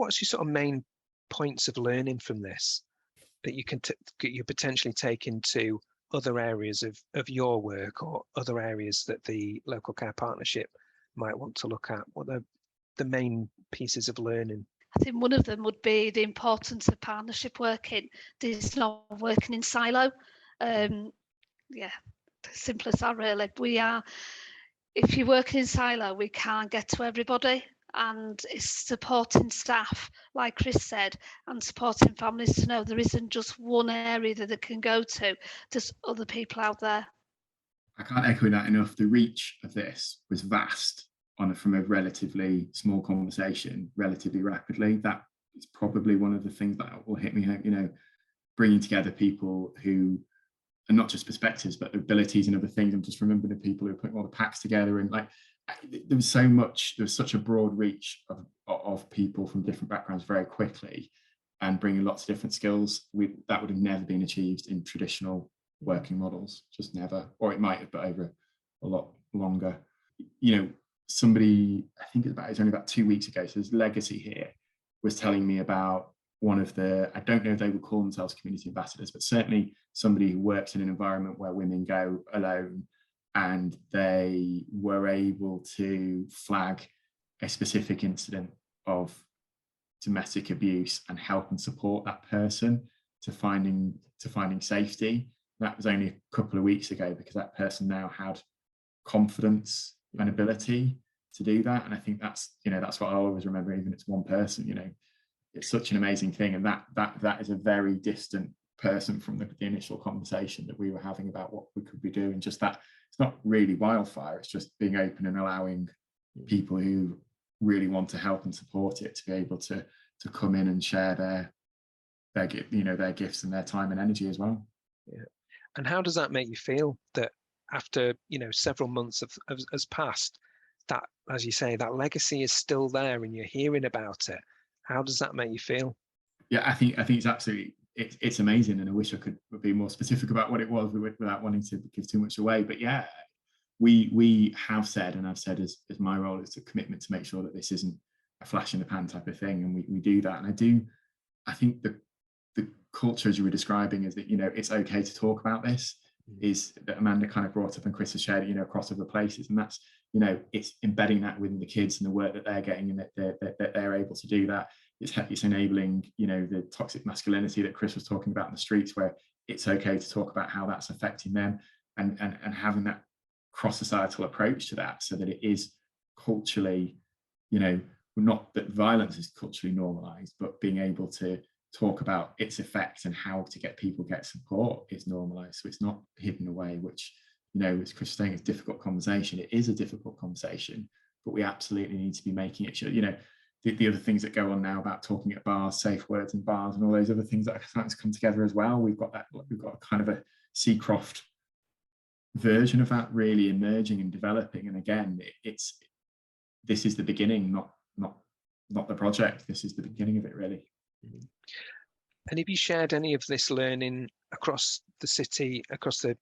what's your sort of main points of learning from this that you can you potentially take into other areas of your work, or other areas that the local care partnership might want to look at? What are the main pieces of learning? I think one of them would be the importance of partnership working. This not working in silo. Yeah, simple as that really. If you're working in silo, we can't get to everybody, and it's supporting staff, like Chris said, and supporting families to know there isn't just one area that they can go to. There's other people out there. I can't echo that enough. The reach of this was vast from a relatively small conversation, relatively rapidly. That is probably one of the things that will hit me home, you know, bringing together people who, and not just perspectives, but abilities and other things. I'm just remembering the people who are putting all the packs together, and like, there was such a broad reach of people from different backgrounds very quickly, and bringing lots of different skills. That would have never been achieved in traditional working models, just never, or it might have, but over a lot longer. You know, somebody, I think it's only about 2 weeks ago, so there's Legacy here, was telling me about one of the, I don't know if they would call themselves community ambassadors, but certainly somebody who works in an environment where women go alone, and they were able to flag a specific incident of domestic abuse and help and support that person to finding safety. That was only a couple of weeks ago, because that person now had confidence and ability to do that. And I think that's, you know, that's what I always remember, even if it's one person, you know, it's such an amazing thing. And that is a very distant person from the initial conversation that we were having about what we could be doing. Just that, it's not really wildfire, it's just being open and allowing people who really want to help and support it to be able to come in and share their gifts and their time and energy as well. Yeah. And how does that make you feel, that after, you know, several months has passed, that, as you say, that legacy is still there and you're hearing about it? How does that make you feel? Yeah, I think it's absolutely, it's amazing, and I wish I could be more specific about what it was without wanting to give too much away. But yeah, we have said, and I've said as my role is a commitment to make sure that this isn't a flash in the pan type of thing, and we do that. And I think the culture, as you were describing, is that, you know, it's okay to talk about this, is that Amanda kind of brought up and Chris has shared, you know, across other places. And that's, you know, it's embedding that within the kids and the work that they're getting, and that they're able to do that. It's enabling, you know, the toxic masculinity that Chris was talking about in the streets, where it's okay to talk about how that's affecting them, and having that cross-societal approach to that, so that it is culturally, you know, not that violence is culturally normalized, but being able to talk about its effects and how to get support is normalized. So it's not hidden away, which, you know, as Chris was saying, it's a difficult conversation. It is a difficult conversation, but we absolutely need to be making it sure, you know, the other things that go on now about talking at bars, safe words in bars, and all those other things that are starting to come together as well. We've got kind of a Seacroft version of that really emerging and developing. And again, this is the beginning, not the project. This is the beginning of it, really. And have you shared any of this learning across the city, across the,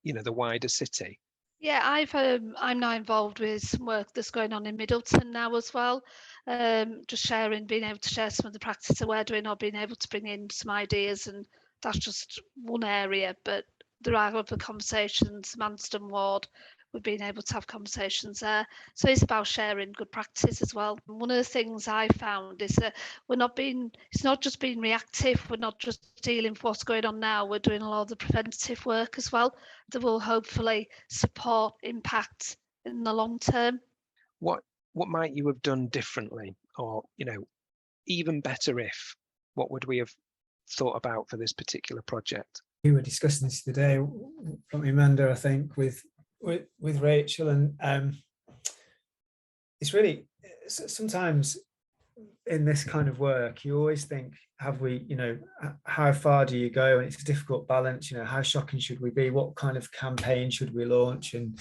you know, the wider city? Yeah, I'm now involved with some work that's going on in Middleton now as well. Just being able to share some of the practice that we're doing, or being able to bring in some ideas, and that's just one area. But there are other conversations, Manston ward, we've been able to have conversations there. So it's about sharing good practice as well. And one of the things I found is that it's not just being reactive, we're not just dealing with what's going on now, we're doing a lot of the preventative work as well that will hopefully support impact in the long term. What might you have done differently, or, you know, even better if, what would we have thought about for this particular project? We were discussing this today from Amanda, I think, with Rachel, and it's really, sometimes in this kind of work you always think, have we, you know, how far do you go? And it's a difficult balance, you know, how shocking should we be, what kind of campaign should we launch? And,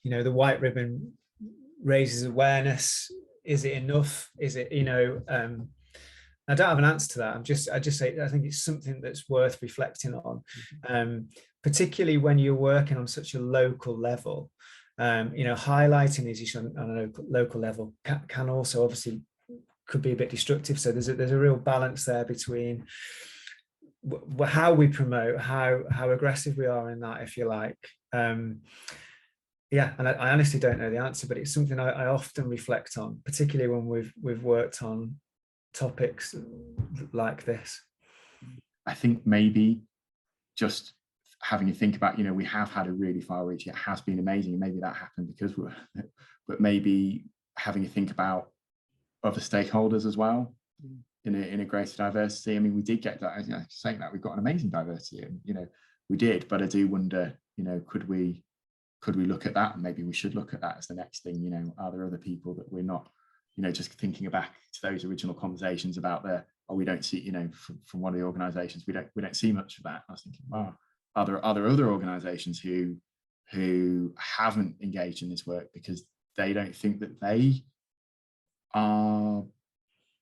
you know, the white ribbon raises awareness, is it enough? Is it, you know, I don't have an answer to that. I just say I think it's something that's worth reflecting on, particularly when you're working on such a local level. You know, highlighting these issues on a local level can also obviously could be a bit destructive. So there's a real balance there between how we promote, how aggressive we are in that, if you like. Yeah, and I honestly don't know the answer, but it's something I often reflect on, particularly when we've worked on topics like this. I think maybe just having to think about, we have had a really far reach, it has been amazing, and maybe that happened because but maybe having to think about other stakeholders as well in a greater diversity. I mean, we did get that, saying that we've got an amazing diversity, and we did, but I do wonder, could we look at that, and maybe we should look at that as the next thing. Are there other people that we're not, just thinking back to those original conversations about we don't see, from one of the organizations, we don't see much of that. I was thinking, wow, are there other organizations who haven't engaged in this work because they don't think that they are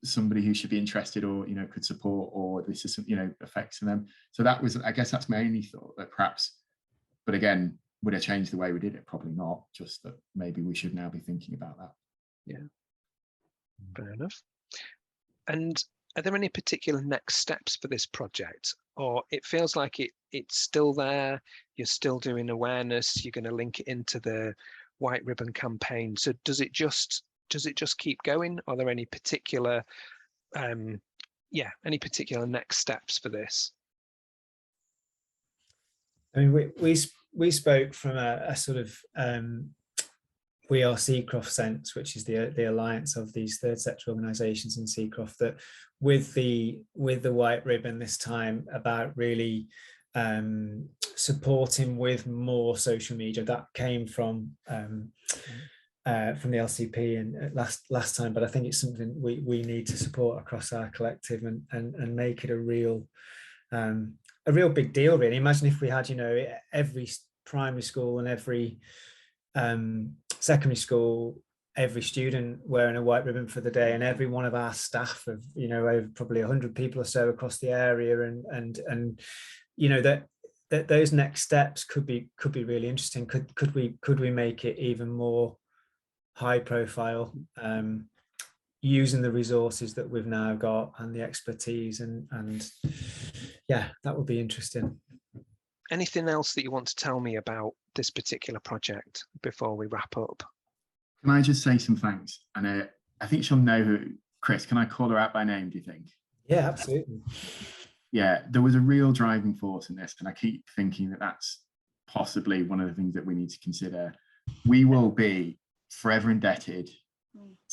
somebody who should be interested, or could support, or this is affects them. So that was, I guess that's my only thought, that perhaps, but again, would it change the way we did it? Probably not, just that maybe we should now be thinking about that. Yeah, fair enough. And are there any particular next steps for this project, or it feels like it's still there, you're still doing awareness, you're going to link it into the White Ribbon campaign, so does it just keep going? Are there any particular any particular next steps for this? I mean, we spoke from a sort of We Are Seacroft sense, which is the alliance of these third sector organisations in Seacroft, that with the White Ribbon this time, about really supporting with more social media. That came from the LCP and last time, but I think it's something we need to support across our collective and make it a real big deal, really. Imagine if we had, every primary school and every secondary school, every student wearing a white ribbon for the day, and every one of our staff of, over probably 100 people or so across the area, and that those next steps could be really interesting. Could we make it even more high profile, using the resources that we've now got and the expertise, and yeah, that would be interesting. Anything else that you want to tell me about this particular project before we wrap up? Can I just say some thanks? And I think she'll know who. Chris, can I call her out by name, do you think? Yeah, absolutely. Yeah, there was a real driving force in this, and I keep thinking that that's possibly one of the things that we need to consider. We will be forever indebted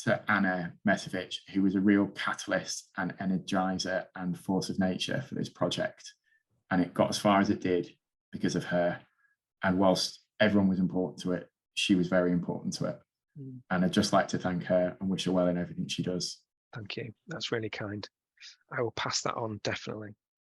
to Anna Mesovic, who was a real catalyst and energizer and force of nature for this project. And it got as far as it did because of her. And whilst everyone was important to it, she was very important to it. And I'd just like to thank her and wish her well in everything she does. Thank you. That's really kind. I will pass that on, definitely.